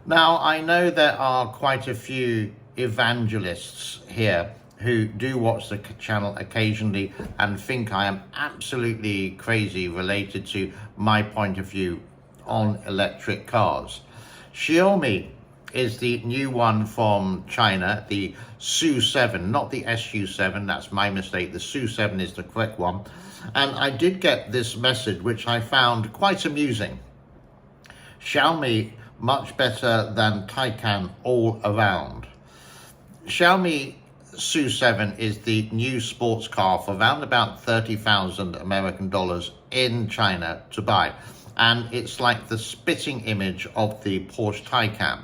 Now, I know there are quite a few evangelists here who do watch the channel occasionally and think I am absolutely crazy related to my point of view on electric cars. Xiaomi is the new one from China, the SU7, not the SU7, that's my mistake. The SU7 is the correct one. And I did get this message, which I found quite amusing. Xiaomi, much better than Taycan all around. Xiaomi SU7 is the new sports car for around about 30,000 American dollars in China to buy. And it's like the spitting image of the Porsche Taycan.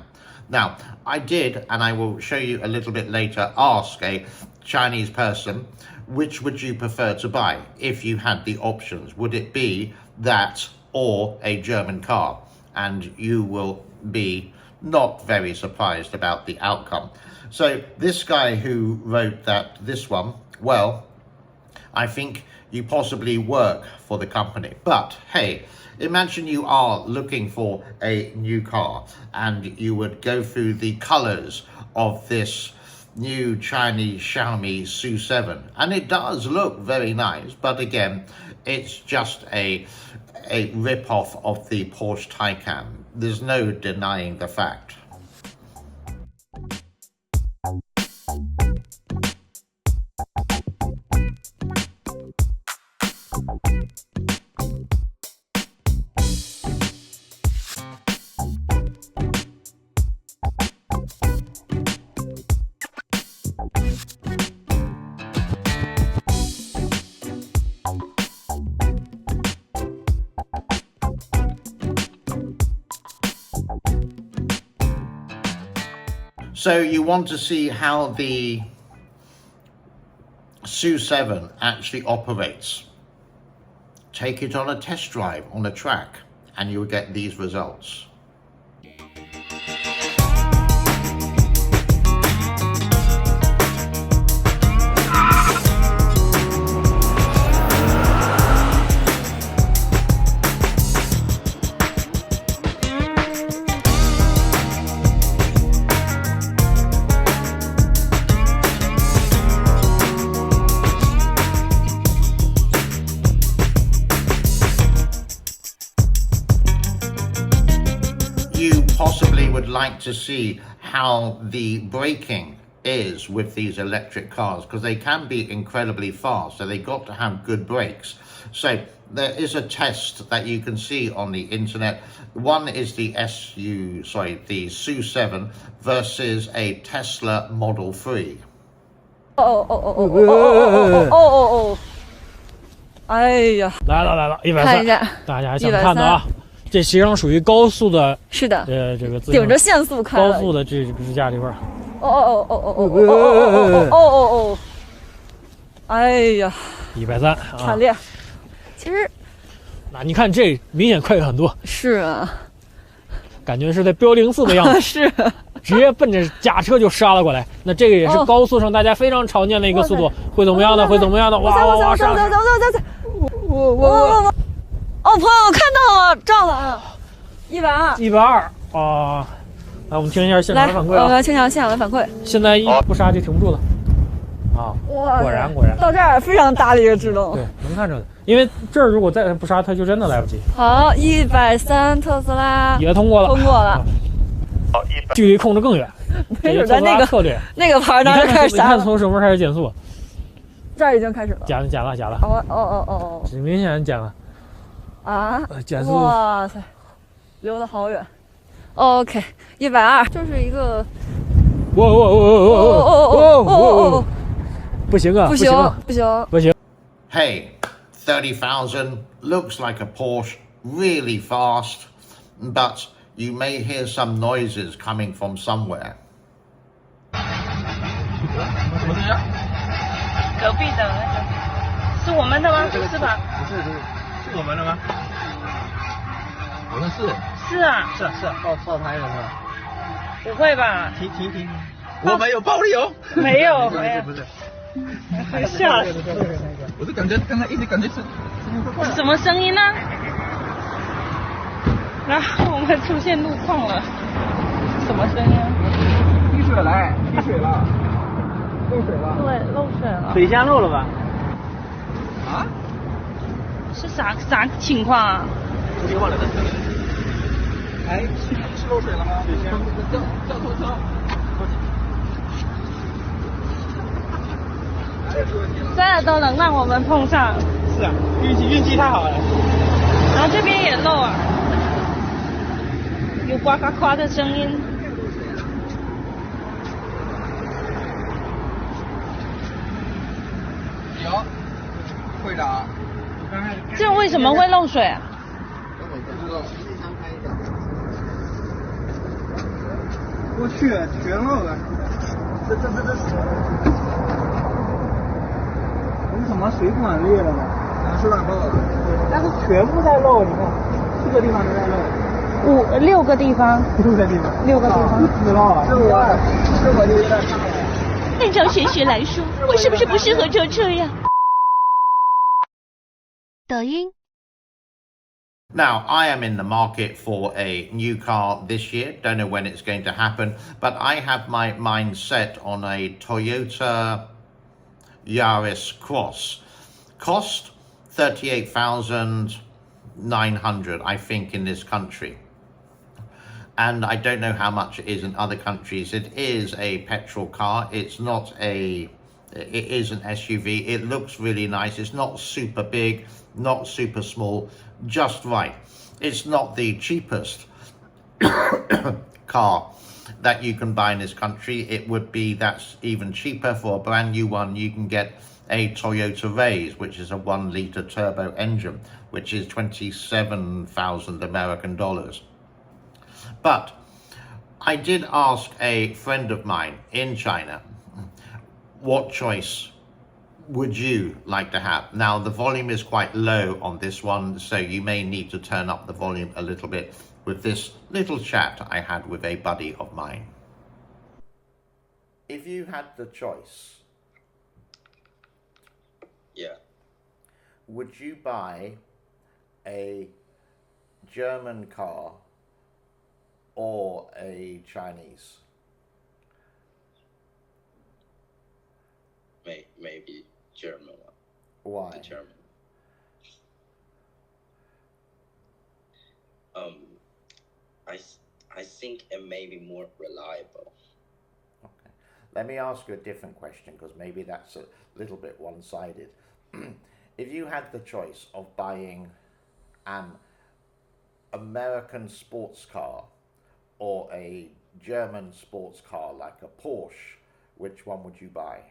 Now, I did, and I will show you a little bit later, ask a Chinese person, which would you prefer to buy if you had the options? Would it be that or a German car? And you will be not very surprised about the outcome. So this guy who wrote this one, well, I think you possibly work for the company. But hey, imagine you are looking for a new car and you would go through the colors of this new Chinese Xiaomi SU7. And it does look very nice, but again, it's just a rip-off of the Porsche Taycan. There's no denying the fact. So you want to see how the SU7 actually operates. Take it on a test drive on a track and you'll get these results. You possibly would like to see how the braking is with these electric cars, because they can be incredibly fast, so they've got to have good brakes. So there is a test that you can see on the internet. One is the SU7 versus a Tesla Model 3.哎呀，来了，130，大家想看的啊。这实际上属于高速的，是的，这个顶着限速开，高速的这支架这块。哎呀，130啊，惨烈。其实，那你看这明显快很多。是啊，感觉是在飙04的样子。是，直接奔着假车就杀了过来。那这个也是高速上大家非常常见的一个速度，会怎么样呢？会怎么样呢？哇！上！我。哦，朋友看到了，撞了，120啊！来，我们听一下现场的反馈啊！我们听一下现场的反馈。现在一不刹就停不住了。啊！果然。到这儿非常大的一个制动。对，能看出来，因为这儿如果再不刹，它就真的来不及。好，130特斯拉也通过了。距离控制更远。没准在那个牌当时开始刹。你看从什么时候开始减速？这儿已经开始了。减了。哦，这明显减了。啊！减速！哇塞，溜得好远。OK，120就是一个。不行啊！不行。Hey, 30,000 looks like a Porsche, really fast, but you may hear some noises coming from somewhere. 隔壁的那个是我们的吗？不是吧？是我们的吗？好像是。是啊。是爆胎了是吧？不会吧？停！我们有暴力哦。没有。不是。吓死！我就感觉刚才一直感觉是什么声音呢？然后我们出现路况了。什么声音？滴水来，滴水了，漏水了。对，漏水了。水先漏了吧？啊？是啥情况啊？出情况了的。哎，是漏水了吗？水先。叫拖车。这都能让我们碰上。是啊，运气太好了。然后这边也漏啊，有呱呱呱的声音。有，会的啊。这为什么会漏水啊？我去，全漏了。这什么水管裂了吗？水管爆了。但是全部在漏，你看4个地方都在漏。6个地方。6个地方。6个地方。知道了。这我就有点大了。按照玄学来说，我是不是不适合坐车呀？抖音。Now, I am in the market for a new car this year. Don't know when it's going to happen, but I have my mind set on a Toyota Yaris Cross. Cost 38,900, I think, in this country. And I don't know how much it is in other countries. It is a petrol car. It is an SUV. It looks really nice. It's not super big, not super small, just right. It's not the cheapest car that you can buy in this country. It would be that's even cheaper. For a brand new one, you can get a Toyota Raise, which is a 1-litre turbo engine, which is 27,000 American dollars. But I did ask a friend of mine in China, what choice would you like to have? Now, the volume is quite low on this one, so you may need to turn up the volume a little bit with this little chat I had with a buddy of mine. If you had the choice, yeah, would you buy a German car or a Chinese? Maybe German one. Why? German. I think it may be more reliable. Okay. Let me ask you a different question, because maybe that's a little bit one-sided. If you had the choice of buying an American sports car or a German sports car like a Porsche, which one would you buy?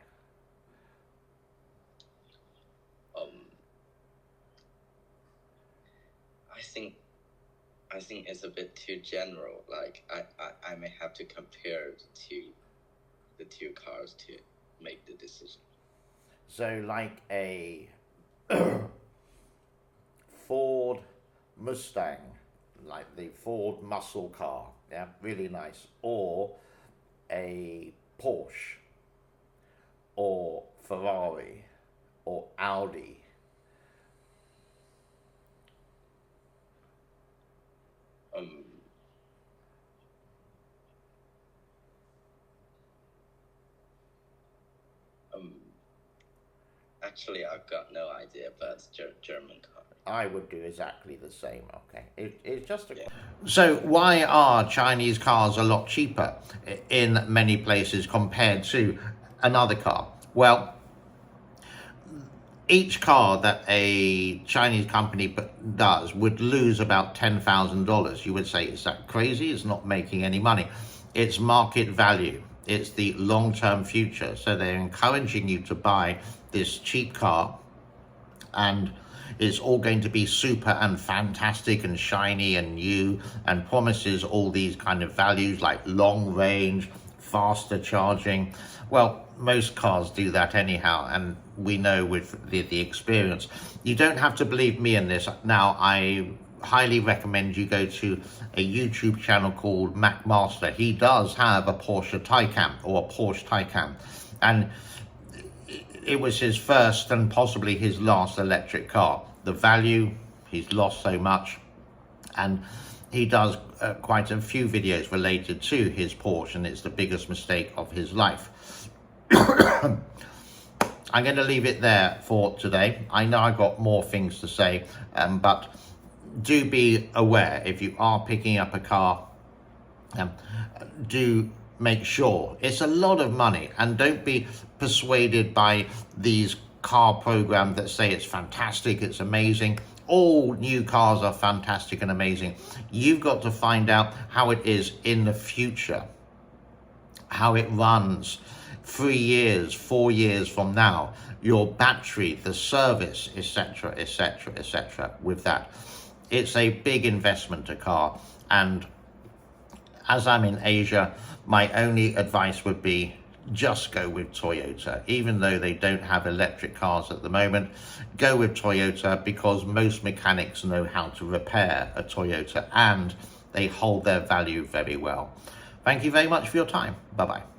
I think it's a bit too general. Like I may have to compare the two cars to make the decision. So like a Ford Mustang, like the Ford muscle car, yeah, really nice, or a Porsche, or Ferrari, or Audi. Actually, I've got no idea, but German car. I would do exactly the same, okay? It's just a... Yeah. So why are Chinese cars a lot cheaper in many places compared to another car? Well, each car that a Chinese company does would lose about $10,000. You would say, is that crazy? It's not making any money. It's market value. It's the long-term future. So they're encouraging you to buy this cheap car, and it's all going to be super and fantastic and shiny and new, and promises all these kind of values like long range, faster charging. Well, most cars do that anyhow, and we know with the experience. You don't have to believe me in this. Now, I highly recommend you go to a YouTube channel called Mac Master. He does have a Porsche Taycan, or a Porsche Taycan, and it was his first and possibly his last electric car. The value, he's lost so much, and he does quite a few videos related to his Porsche, and it's the biggest mistake of his life. I'm going to leave it there for today. I know I've got more things to say, but do be aware if you are picking up a car, do make sure it's a lot of money, and don't be persuaded by these car programs that say it's fantastic, it's amazing. All new cars are fantastic and amazing. You've got to find out how it is in the future, how it runs 3 years, 4 years from now, your battery, the service, etc., etc., etc. with that. It's a big investment, a car, and as I'm in Asia, my only advice would be just go with Toyota. Even though they don't have electric cars at the moment, go with Toyota, because most mechanics know how to repair a Toyota and they hold their value very well. Thank you very much for your time. Bye-bye.